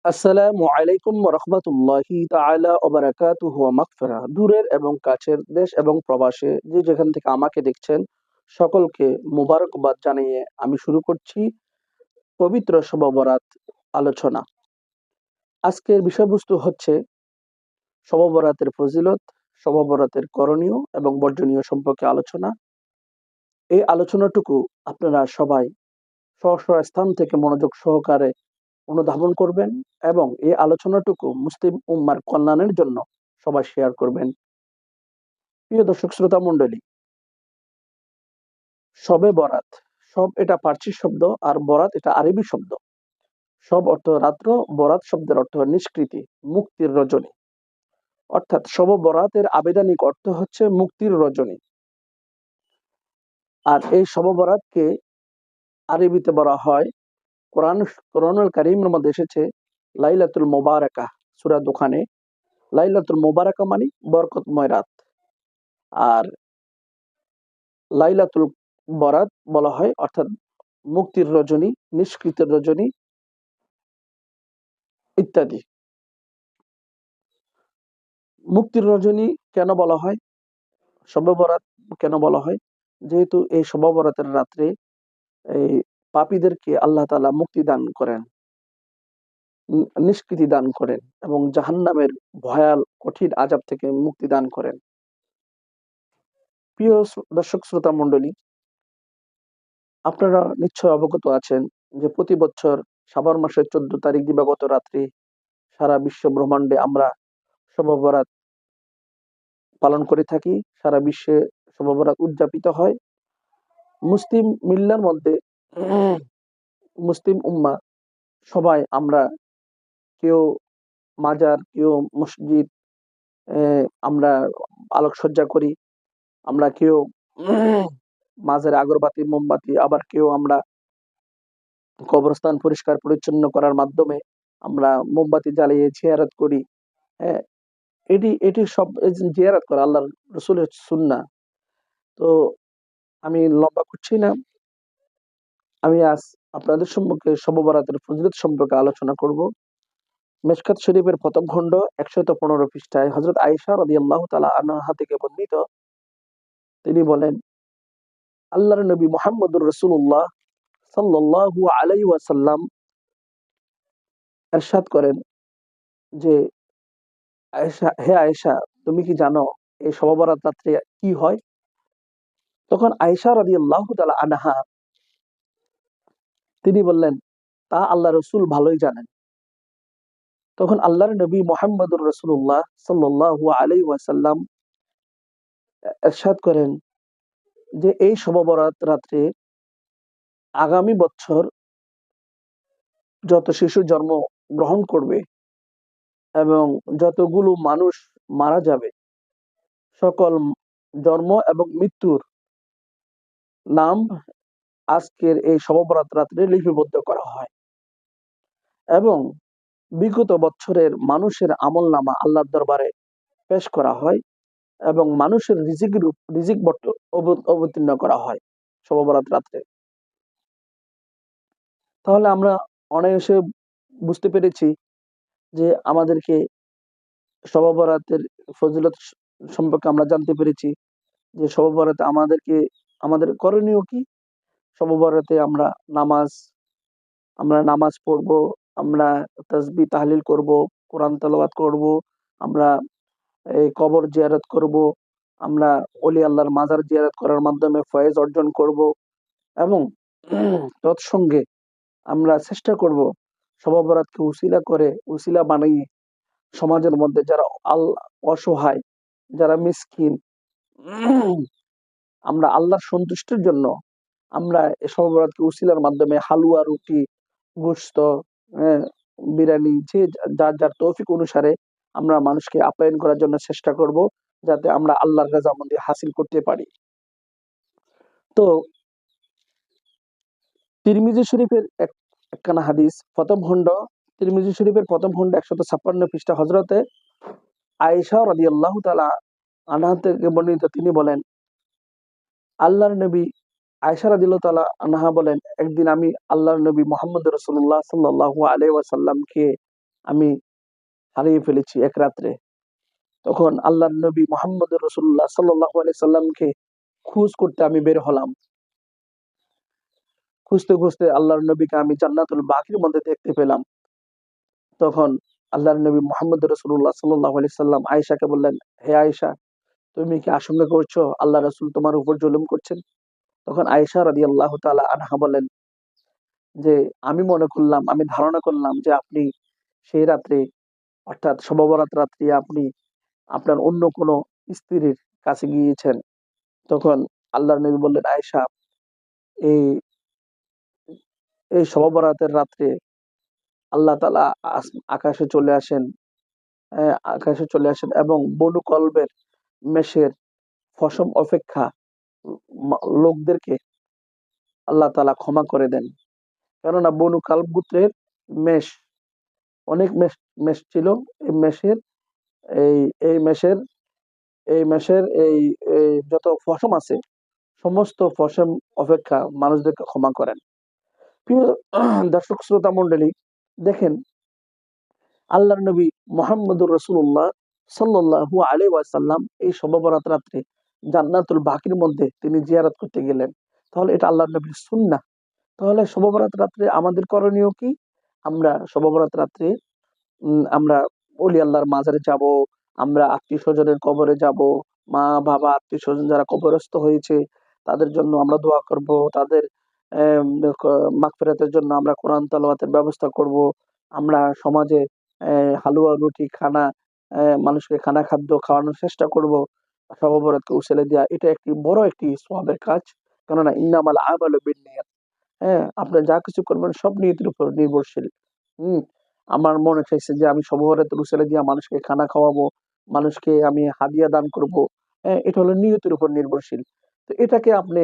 আসসালামু আলাইকুম রহমতুল্লাহি তাআলা ওয়া বারাকাতুহু ওয়া মাগফিরাহ। দূরের এবং কাছের, দেশ এবং প্রবাসে যে যেখান থেকে আমাকে দেখছেন, সকলকে মোবারকবাদ জানিয়ে আমি শুরু করছি পবিত্র শবে বরাত আলোচনা। আজকের বিষয়বস্তু হচ্ছে শবে বরাতের ফজিলত, শবে বরাতের করণীয় এবং বর্জনীয় সম্পর্কে আলোচনা। এই আলোচনাটুকু আপনারা সবাই স্ব স্ব স্থান থেকে মনোযোগ সহকারে অনুধাবন করবেন এবং এই আলোচনাটুকু মুসলিম উম্মার কল্যাণের জন্য সবাই শেয়ার করবেন। প্রিয় দর্শক শ্রোতা মণ্ডলী, শবে বরাত, শব এটা পার্সি শব্দ আর বরাত এটা আরবি শব্দ। শব অর্থ রাত্র, বরাত শব্দের অর্থ নিষ্কৃতি, মুক্তির রজনী। অর্থাৎ শবে বরাতের আবেদনিক অর্থ হচ্ছে মুক্তির রজনী। আর এই শবে বরাতকে আরবিতে বলা হয়, কোরআনুল কারীমের মধ্যে এসেছে লাইলাতুল মুবারাকা। সূরা দোকানে লাইলাতুল মুবারাকা মানে বরকতময় রাত। আর লাইলাতুল বরাত বলা হয় অর্থাৎ মুক্তির রজনী, নিষ্কৃতির রজনী ইত্যাদি। মুক্তির রজনী কেন বলা হয়, শবে বরাত কেন বলা হয়? যেহেতু এই শবে বরাতের রাত্রে এই পাপীদেরকে আল্লাহ তাআলা মুক্তি দান করেন, নিষ্কৃতি দান করেন এবং জাহান্নামের ভয়াল কঠিন আযাব থেকে মুক্তি দান করেন। প্রিয় দর্শক শ্রোতা মণ্ডলী, আপনারা নিশ্চয় অবগত আছেন যে প্রতি বছর শাবান মাসের 14 তারিখ দিবাগত রাত্রে সারা বিশ্ব ব্রহ্মাণ্ডে আমরা শবে বরাত পালন করে থাকি। সারা বিশ্বে শবে বরাত উদযাপিত হয়। মুসলিম মিল্লার মধ্যে মুসলিম উম্মাহ সবাই আমরা কেউ মাজার, কেউ মসজিদ, আমরা আলোকসজ্জা করি। আমরা কেউ মাজারে আগরবাতি, মোমবাতি, আবার কেউ আমরা কবরস্থান পরিষ্কার পরিচ্ছন্ন করার মাধ্যমে আমরা মোমবাতি জ্বালিয়ে জিয়ারত করি। হ্যাঁ, এটি সব জিয়ারত করা আল্লাহর রাসূলের সুন্নাহ। তো আমি লম্বা করছি না। আমি আজ আপনাদের সম্মুখে শবে বরাতের ফজিলত সম্পর্কে আলোচনা করব। মিশকাত শরীফের প্রথম খণ্ড 115 পৃষ্ঠায় হযরত আয়েশা রাদিয়াল্লাহু তাআলা আনহা থেকে বর্ণিত, তিনি বলেন, আল্লাহর নবী মুহাম্মদুর রাসূলুল্লাহ সাল্লাল্লাহু আলাইহি ওয়াসাল্লাম ইরশাদ করেন যে, আয়েশা, হে আয়েশা, তুমি কি জানো এই শবে বরাত রাত্রে কি হয়? তখন আয়েশা রাদিয়াল্লাহু তাআলা আনহা তিনি বললেন, তা আল্লাহ রাসূল ভালোই জানেন। তখন আল্লাহর নবী মুহাম্মদুর রাসূলুল্লাহ সাল্লাল্লাহু আলাইহি ওয়াসাল্লাম ইরশাদ করেন যে, এই শবে বরাত রাত্রে আগামী বছর যত শিশু জন্ম গ্রহণ করবে এবং যতগুলো মানুষ মারা যাবে, সকল জন্ম এবং মৃত্যুর নাম আজকের এই শবে বরাত রাত্রে লিপিবদ্ধ করা হয় এবং বিগত বছরের মানুষের আমলনামা আল্লাহর দরবারে পেশ করা হয় এবং মানুষের রিজিক অবতীর্ণ করা হয় শবে বরাত রাত্রে। তাহলে আমরা অনায়াসে বুঝতে পেরেছি যে আমাদেরকে শবে বরাতের ফজিলত সম্পর্কে আমরা জানতে পেরেছি যে শবে বরাতে আমাদের করণীয় কি। শবে বরাতে আমরা নামাজ পড়বো, আমরা তাসবিহ তাহলিল করব, কোরআন তেলাওয়াত করব, আমরা এই কবর জিয়ারত করব, আমরা ওলি আল্লাহর মাজার জিয়ারত করার মাধ্যমে ফয়েজ অর্জন করব এবং তৎসঙ্গে আমরা চেষ্টা করব শবে বরাতকে উসিলা বানিয়ে সমাজের মধ্যে যারা অসহায়, যারা মিসকিন, আমরা আল্লাহর সন্তুষ্টির জন্য আমরা এই শবে বরাতকে উসিলার মাধ্যমে হালুয়া, রুটি, গোশত, হ্যাঁ, বিরিয়ানি, যে যার যার তৌফিক অনুসারে আমরা মানুষকে আপ্যায়ন করার জন্য চেষ্টা করব, যাতে আমরা আল্লাহর রাজামন্দি হাসিল করতে পারি। তো তিরমিজি শরীফের একখানা হাদিস, তিরমিজি শরীফের প্রথম খণ্ড 156 পৃষ্ঠা হযরতে আয়েশা রাদিয়াল্লাহু তাআলা আনহা থেকে বর্ণিত, তিনি বলেন, আল্লাহর নবী আয়েশা রাদিয়াল্লাহু তাআলা আনহা বলেন, একদিন আমি আল্লাহর নবী মুহাম্মদ রাসূলুল্লাহ সাল্লাল্লাহু আলাইহি ওয়াসাল্লামকে আমি হারিয়ে ফেলেছি এক রাত্রে। তখন আল্লাহর নবী মুহাম্মদ রাসূলুল্লাহ সাল্লাল্লাহু আলাইহি সাল্লামকে খোঁজ করতে আমি বের হলাম। খুঁজতে খুঁজতে আল্লাহর নবীকে আমি জান্নাতুল বাকির মধ্যে দেখতে পেলাম। তখন আল্লাহর নবী মুহাম্মদ রাসূলুল্লাহ সাল্লাল্লাহু আলাইহি সাল্লাম আয়েশাকে বললেন, হে আয়েশা, তুমি কি আশঙ্কা করছো আল্লাহ রাসূল তোমার উপর জুলুম করছেন? তখন আয়েশা রাদিয়াল্লাহু তাআলা আনহা বলেন যে, আমি ধারণা করলাম যে আপনি সেই রাত্রে অর্থাৎ শবে বরাত রাত্রে আপনি আপনার অন্য কোনো স্ত্রীর কাছে গিয়েছেন। তখন আল্লাহর নবী বললেন, আয়েশা, এই এই শবে বরাতের রাত্রে আল্লাহ তাআলা আকাশে চলে আসেন, আকাশে চলে আসেন এবং বনু কলবের মেষের পশম অপেক্ষা লোকদেরকে আল্লাহ তাআলা ক্ষমা করে দেন। কেননা বনু কালব গোত্রের মেষ, অনেক মেষ মেষ ছিল। এই মেষের এই এই মেষের এই মেষের এই এই যত পশম আছে সমস্ত পশম অপেক্ষা মানুষদেরকে ক্ষমা করেন। প্রিয় দর্শক শ্রোতা মণ্ডলী, দেখেন আল্লাহর নবী মুহাম্মদুর রাসূলুল্লাহ সাল্লাল্লাহু আলাইহি ওয়াসাল্লাম এই শবে বরাত রাত্রে জান্নাতুল বাকির মধ্যে তিনি জিয়ারত করতে গেলেন। তাহলে এটা আল্লাহর নবীর সুন্নাহ। তাহলে শবে বরাত রাত্রে আমাদের করণীয় কি? আমরা শবে বরাত রাত্রে আমরা অলি আল্লাহর মাজারে যাব, আমরা আত্মীয়-স্বজনের কবরে যাব, মা-বাবা, আত্মীয়-স্বজন যারা কবরস্থ হয়েছে তাদের জন্য আমরা দোয়া করব, তাদের এম ক মাগফিরাতের জন্য আমরা কোরআন তেলাওয়াতের ব্যবস্থা করব। আমরা সমাজে হালুয়া, রুটি, মানুষকে খাদ্য খাওয়ানোর চেষ্টা করব। শবে বরাতকে উসিলা দিয়া এটা একটি বড় একটি সওয়াবের কাজ। কেননা ইন্নামাল আমালু বিন্নিয়াত। হ্যাঁ, আপনি যা কিছু করবেন সব নিয়তের উপর নির্ভরশীল। হুম? আমার মনে চাইছে যে আমি শবে বরাতের উসিলা দিয়া মানুষকে খানা খাওয়াবো, মানুষকে আমি হাদিয়া দান করব। এটা হলো নিয়তের উপর নির্ভরশীল। তো এটাকে আপনি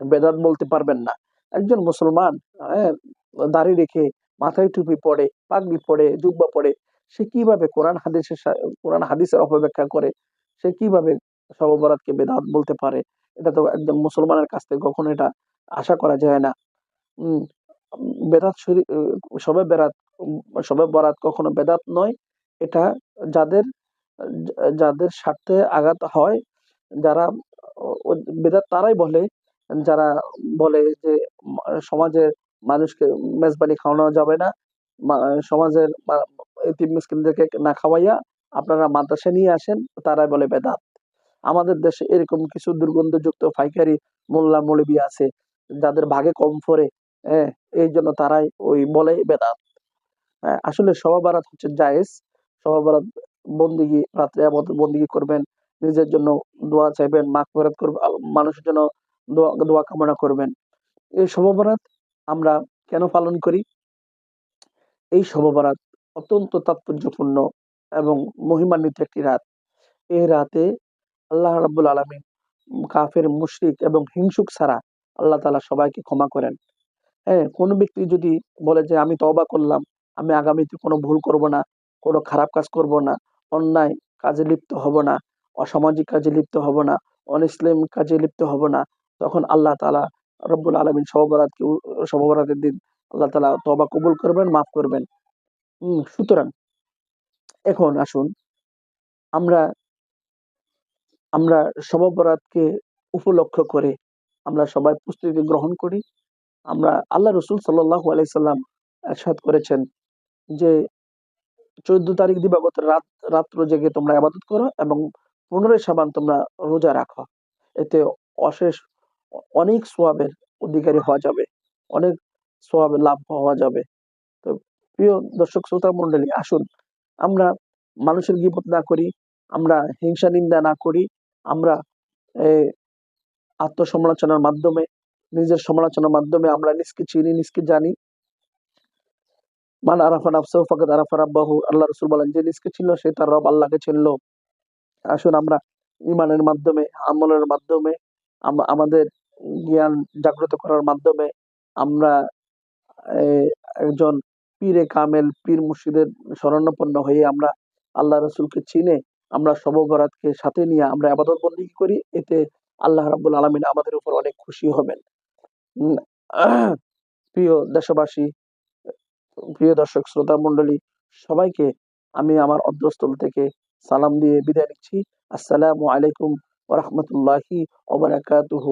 বেদাত বলতে পারবেন না। একজন মুসলমান হ্যাঁ, দাড়ি রেখে মাথায় টুপি পড়ে, পাগড়ি পড়ে, জুব্বা পড়ে, সে কিভাবে কোরআন হাদিসের অপব্যাখ্যা করে, সে কিভাবে শবে বরাতকে বেদাত বলতে পারে? এটা তো একজন মুসলমানের কাছ থেকে কখনো এটা আশা করা যায় না। উম বেদাত শবে বেরাত শবে বরাত কখনো বেদাত নয়। এটা যাদের যাদের স্বার্থে আঘাত হয়, যারা বেদাত তারাই বলে যারা বলে যে সমাজের মানুষকে মেজবানি খাওয়ানো যাবে না। মা সমাজের এতিম মিসকিনদেরকে না খাওয়াইয়া আপনারা মাদ্রাসায় নিয়ে আসেন, তারাই বলে বেদাত। আমাদের দেশে এরকম কিছু দুর্গন্ধযুক্ত পাইকারি মোল্লা মৌলবি আছে যাদের ভাগে কম পড়ে, হ্যাঁ, এই জন্য তারাই ওই বলে বেদাত। আসলে শবে বরাত হচ্ছে জায়েজ। শবে বরাত বন্দেগী, রাত্রে ইবাদত বন্দেগী করবেন, নিজের জন্য দোয়া চাইবেন, মাগফিরাত করবেন, মানুষের জন্য দোয়া কামনা করবেন। এই শবে বরাত আমরা কেন পালন করি? এই শবে বরাত অত্যন্ত তাৎপর্যপূর্ণ এবং মহিমান্বিত একটি রাত। এই রাতে আল্লাহ রাব্বুল আলামিন কাফের, মুশরিক এবং হিংসুক ছাড়া আল্লাহ তাআলা সবাইকে ক্ষমা করেন। হ্যাঁ, কোন ব্যক্তি যদি বলে যে আমি তওবা করলাম, আমি আগামীতে কোনো ভুল করব না, কোনো খারাপ কাজ করব না, অন্যায় কাজে লিপ্ত হব না, অসামাজিক কাজে লিপ্ত হব না, অনইসলামিক কাজে লিপ্ত হব না, তখন আল্লাহ তাআলা রব্বুল আলামিন শবে বরাতের দিন আল্লাহ তাআলা তওবা কবুল করবেন, মাফ করবেন। সুতরাং এখন আসুন আমরা আমরা শবে বরাতকে উপলক্ষ করে আমরা সবাই প্রস্তুতি গ্রহণ করি। আল্লাহ রাসূল সাল্লাল্লাহু আলাইহি সাল্লাম ইরশাদ করেছেন যে ১৪ তারিখ দিবাগত রাত্র জেগে তোমরা ইবাদত করো এবং ১৫ই শাবান তোমরা রোজা রাখো। এতে অশেষ অনেক সওয়াবের অধিকারী হওয়া যাবে। অনেক সওয়াবের লাভ হওয়া যাবে। তো প্রিয় দর্শক শ্রোতা মণ্ডলী, আসুন আমরা মানুষের গীবত না করি, আমরা হিংসা নিন্দা না করি, আমরা এ আত্মসমালোচনার মাধ্যমে, নিজের সমালোচনার মাধ্যমে আমরা নিজকে চিনি, নিজকে জানি। মান আরাফা নাফসাহু ফাকাদ আরাফা রাব্বাহু। আল্লাহ রাসূল বলেন, যে নিজকে চিনল সে তার রব আল্লাহকে চিনল। আসুন আমরা ঈমানের মাধ্যমে, আমলের মাধ্যমে, আমাদের জ্ঞান জাগ্রত করার মাধ্যমে আমরা এ একজন পীরে কামেল, পীর মুর্শিদের শরণাপন্ন হয়ে আমরা আল্লাহ রাসূলকে চিনে আমরা শবে বরাতকে সাথে নিয়ে আমরা ইবাদত বন্দেগী করি। এতে আল্লাহ রাব্বুল আলামিন আমাদের উপর অনেক খুশি হবেন। উম প্রিয় দেশবাসী, প্রিয় দর্শক শ্রোতা মণ্ডলী, সবাইকে আমি আমার অন্তঃস্থল থেকে সালাম দিয়ে বিদায় নিচ্ছি। আসসালামু আলাইকুম ওয়া রাহমাতুল্লাহি ওয়া বারাকাতুহু।